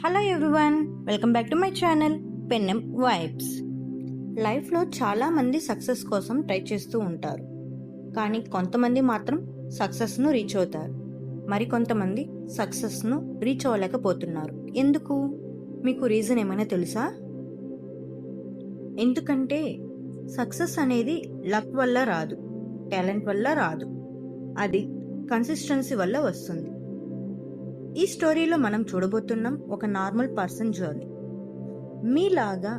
Hello everyone, welcome back to my channel పెన్నెం vibes. లైఫ్లో చాలామంది సక్సెస్ కోసం ట్రై చేస్తూ ఉంటారు, కానీ కొంతమంది మాత్రం సక్సెస్ను రీచ్ అవుతారు. మరి కొంతమంది సక్సెస్ను రీచ్ అవ్వలేకపోతున్నారు. ఎందుకు? మీకు రీజన్ ఏమైనా తెలుసా? ఎందుకంటే సక్సెస్ అనేది లక్ వల్ల రాదు, టాలెంట్ వల్ల రాదు, అది కన్సిస్టెన్సీ వల్ల వస్తుంది. ఈ స్టోరీలో మనం చూడబోతున్నాం ఒక నార్మల్ పర్సన్ జర్నీ. మీలాగా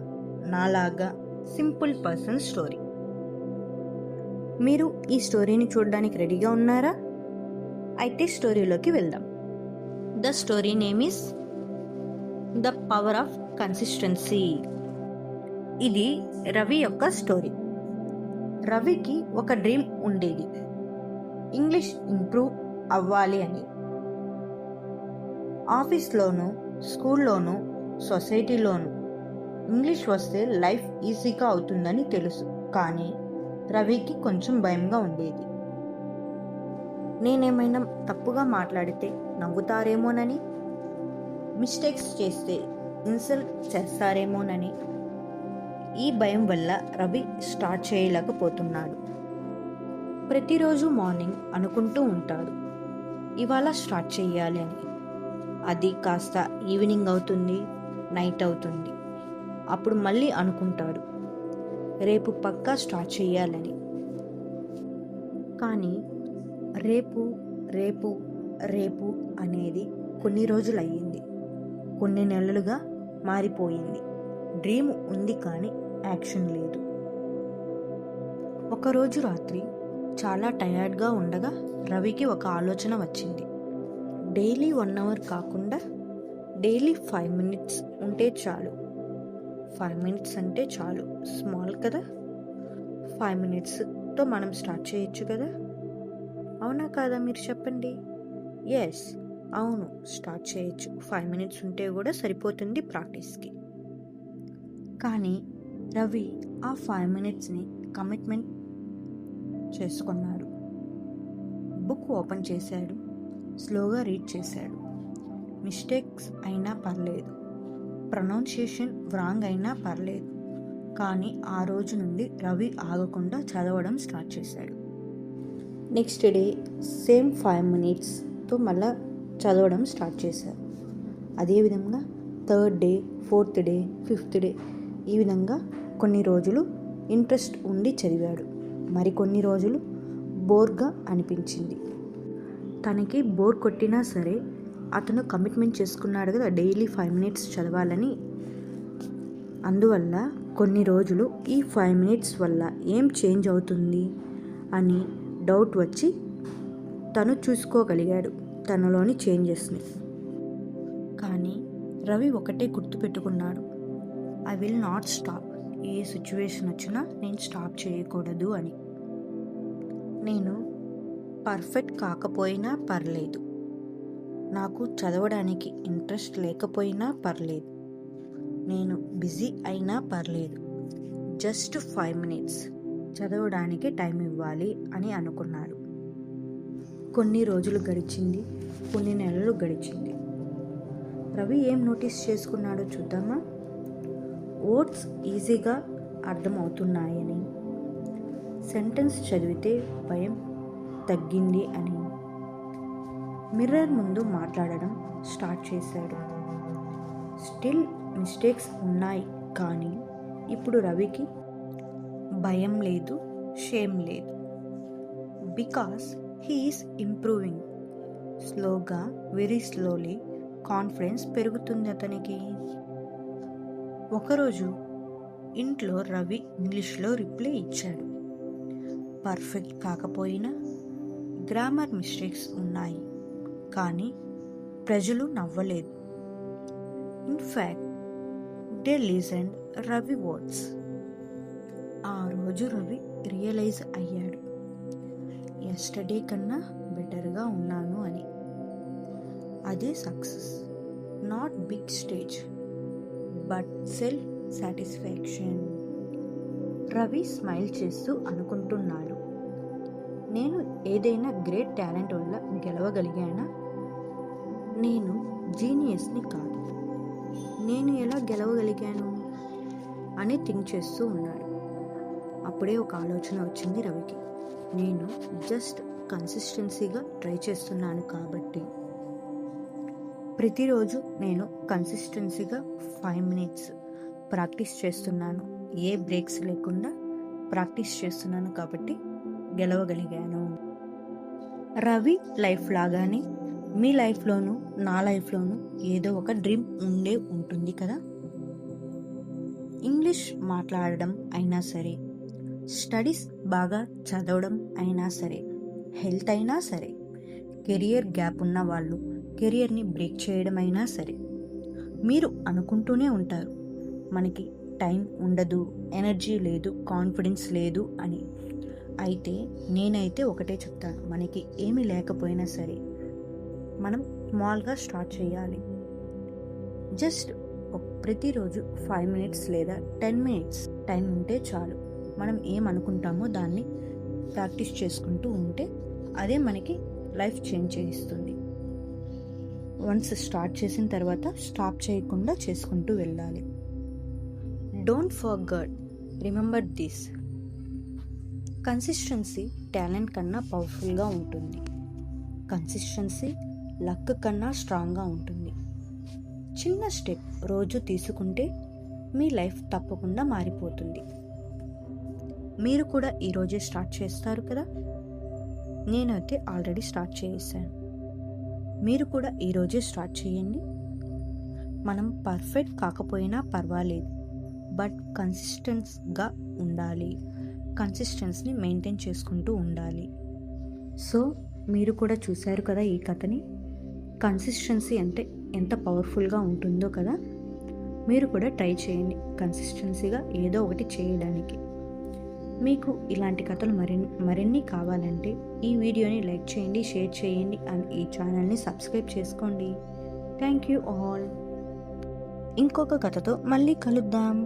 నాలాగా సింపుల్ పర్సన్ స్టోరీ. మీరు ఈ స్టోరీని చూడడానికి రెడీగా ఉన్నారా? అయితే స్టోరీలోకి వెళ్దాం. The story name is the power of consistency. ఇది రవి యొక్క స్టోరీ. రవికి ఒక డ్రీమ్ ఉండేది, ఇంగ్లీష్ ఇంప్రూవ్ అవ్వాలి అని. ఆఫీస్లోనూ, స్కూల్లోనూ, సొసైటీలోనూ ఇంగ్లీష్ వస్తే లైఫ్ ఈజీగా అవుతుందని తెలుసు, కానీ రవికి కొంచెం భయంగా ఉండేది. నేనేమైనా తప్పుగా మాట్లాడితే నవ్వుతారేమోనని, మిస్టేక్స్ చేస్తే ఇన్సల్ట్ చేస్తారేమోనని. ఈ భయం వల్ల రవి స్టార్ట్ చేయలేకపోతున్నాడు. ప్రతిరోజు మార్నింగ్ అనుకుంటూ ఉంటాడు, ఇవాళ స్టార్ట్ చేయాలి అని. అది కాస్త ఈవినింగ్ అవుతుంది, నైట్ అవుతుంది. అప్పుడు మళ్ళీ అనుకుంటాడు, రేపు పక్కా స్టార్ట్ చేయాలని. కానీ రేపు రేపు రేపు అనేది కొన్ని రోజులు అయ్యింది, కొన్ని నెలలుగా మారిపోయింది. డ్రీమ్ ఉంది కానీ యాక్షన్ లేదు. ఒకరోజు రాత్రి చాలా టయర్డ్గా ఉండగా రవికి ఒక ఆలోచన వచ్చింది. డైలీ 1 అవర్ కాకుండా డైలీ 5 మినిట్స్ ఉంటే చాలు. 5 మినిట్స్ అంటే చాలు, స్మాల్ కదా. 5 మినిట్స్తో మనం స్టార్ట్ చేయొచ్చు కదా. అవునా కాదా? మీరు చెప్పండి. ఎస్, అవును, స్టార్ట్ చేయొచ్చు. 5 మినిట్స్ ఉంటే కూడా సరిపోతుంది ప్రాక్టీస్కి. కానీ రవి ఆ 5 మినిట్స్ని కమిట్మెంట్ చేసుకున్నాడు. బుక్ ఓపెన్ చేశాడు, స్లోగా రీడ్ చేశాడు. మిస్టేక్స్ అయినా పర్లేదు, ప్రొనౌన్సియేషన్ రాంగ్ అయినా పర్లేదు, కానీ ఆ రోజు నుండి రవి ఆగకుండా చదవడం స్టార్ట్ చేశాడు. నెక్స్ట్ డే సేమ్ 5 మినిట్స్తో మళ్ళా చదవడం స్టార్ట్ చేశారు. అదేవిధంగా 3rd day, 4th day, 5th day, ఈ విధంగా కొన్ని రోజులు ఇంట్రెస్ట్ ఉండి చదివాడు. మరికొన్ని రోజులు బోర్గా అనిపించింది. తనకి బోర్ కొట్టినా సరే అతను కమిట్మెంట్ చేసుకున్నాడు కదా డైలీ 5 మినిట్స్ చదవాలని. అందువల్ల కొన్ని రోజులు ఈ 5 మినిట్స్ వల్ల ఏం చేంజ్ అవుతుంది అని డౌట్ వచ్చి తను చూసుకోగలిగాడు తనలోని చేంజెస్ని. కానీ రవి ఒకటే గుర్తుపెట్టుకున్నాడు, ఐ విల్ నాట్ స్టాప్. ఏ సిచ్యువేషన్ వచ్చినా నేను స్టాప్ చేయకూడదు అని. నేను పర్ఫెక్ట్ కాకపోయినా పర్లేదు, నాకు చదవడానికి ఇంట్రెస్ట్ లేకపోయినా పర్లేదు, నేను బిజీ అయినా పర్లేదు, జస్ట్ 5 మినిట్స్ చదవడానికి టైం ఇవ్వాలి అని అనుకున్నాడు. కొన్ని రోజులు గడిచింది, కొన్ని నెలలు గడిచింది. రవి ఏం నోటీస్ చేసుకున్నాడో చూద్దామా. వర్డ్స్ ఈజీగా అర్థమవుతున్నాయని, సెంటెన్స్ చదివితే భయం తగ్గింది అని, మిర్రర్ ముందు మాట్లాడడం స్టార్ట్ చేశాడు. స్టిల్ మిస్టేక్స్ ఉన్నాయి, కానీ ఇప్పుడు రవికి భయం లేదు, షేమ్ లేదు. Because he is improving. స్లోగా, వెరీ స్లోలీ కాన్ఫిడెన్స్ పెరుగుతుంది అతనికి. ఒకరోజు ఇంట్లో రవి ఇంగ్లీష్లో రిప్లై ఇచ్చాడు. పర్ఫెక్ట్ కాకపోయినా గ్రామర్ మిస్టేక్స్ ఉన్నాయి, కానీ ప్రజలు నవ్వలేదు. In fact they listened Ravi words. ఆ రోజు రవి రియలైజ్ అయ్యాడు, యెస్టర్డే కన్నా బెటర్గా ఉన్నాను అని. అదే success. Not big stage, but self satisfaction. Ravi smile చేస్తూ అనుకుంటున్నాడు, నేను ఏదైనా గ్రేట్ టాలెంట్ వల్ల గెలవగలిగానా? నేను జీనియస్ని కాదు, నేను ఎలా గెలవగలిగాను అని థింక్ చేస్తూ ఉన్నాడు. అప్పుడే ఒక ఆలోచన వచ్చింది రవికి. నేను జస్ట్ కన్సిస్టెన్సీగా ట్రై చేస్తున్నాను కాబట్టి ప్రతిరోజు నేను కన్సిస్టెన్సీగా 5 minutes ప్రాక్టీస్ చేస్తున్నాను. ఏ బ్రేక్స్ లేకుండా ప్రాక్టీస్ చేస్తున్నాను కాబట్టి గెలవగలిగాను. రవి లైఫ్ లాగానే మీ లైఫ్లోనూ నా లైఫ్లోనూ ఏదో ఒక డ్రీమ్ ఉండే ఉంటుంది కదా. ఇంగ్లీష్ మాట్లాడడం అయినా సరే, స్టడీస్ బాగా చదవడం అయినా సరే, హెల్త్ అయినా సరే, కెరియర్ గ్యాప్ ఉన్న వాళ్ళు కెరియర్ని బ్రేక్ చేయడం అయినా సరే, మీరు అనుకుంటూనే ఉంటారు మనకి టైం ఉండదు, ఎనర్జీ లేదు, కాన్ఫిడెన్స్ లేదు అని. అయితే నేనైతే ఒకటే చెప్తాను, మనకి ఏమీ లేకపోయినా సరే మనం స్మాల్గా స్టార్ట్ చేయాలి. జస్ట్ ప్రతిరోజు 5 minutes లేదా 10 minutes టైం ఉంటే చాలు. మనం ఏమనుకుంటామో దాన్ని ప్రాక్టీస్ చేసుకుంటూ ఉంటే అదే మనకి లైఫ్ చేంజ్ చేయిస్తుంది. వన్స్ స్టార్ట్ చేసిన తర్వాత స్టాప్ చేయకుండా చేసుకుంటూ వెళ్ళాలి. Don't forget, remember this, consistency talent కన్నా పవర్ఫుల్గా ఉంటుంది. కన్సిస్టెన్సీ లక్ కన్నా స్ట్రాంగ్గా ఉంటుంది. చిన్న స్టెప్ రోజు తీసుకుంటే మీ లైఫ్ తప్పకుండా మారిపోతుంది. మీరు కూడా ఈరోజే స్టార్ట్ చేస్తారు కదా. నేనైతే ఆల్రెడీ స్టార్ట్ చేశాను. మీరు కూడా ఈరోజే స్టార్ట్ చేయండి. మనం పర్ఫెక్ట్ కాకపోయినా పర్వాలేదు, బట్ కన్సిస్టెన్స్గా ఉండాలి. కన్సిస్టెన్స్ని మెయింటైన్ చేసుకుంటూ ఉండాలి. సో మీరు కూడా చూశారు కదా ఈ కథని. కన్సిస్టెన్సీ అంటే ఎంత పవర్ఫుల్గా ఉంటుందో కదా. మీరు కూడా ట్రై చేయండి కన్సిస్టెన్సీగా ఏదో ఒకటి చేయడానికి. మీకు ఇలాంటి కథలు మరిన్ని కావాలంటే ఈ వీడియోని లైక్ చేయండి, షేర్ చేయండి అండ్ ఈ ఛానల్ని సబ్స్క్రైబ్ చేసుకోండి. Thank you all. ఇంకొక కథతో మళ్ళీ కలుద్దాం.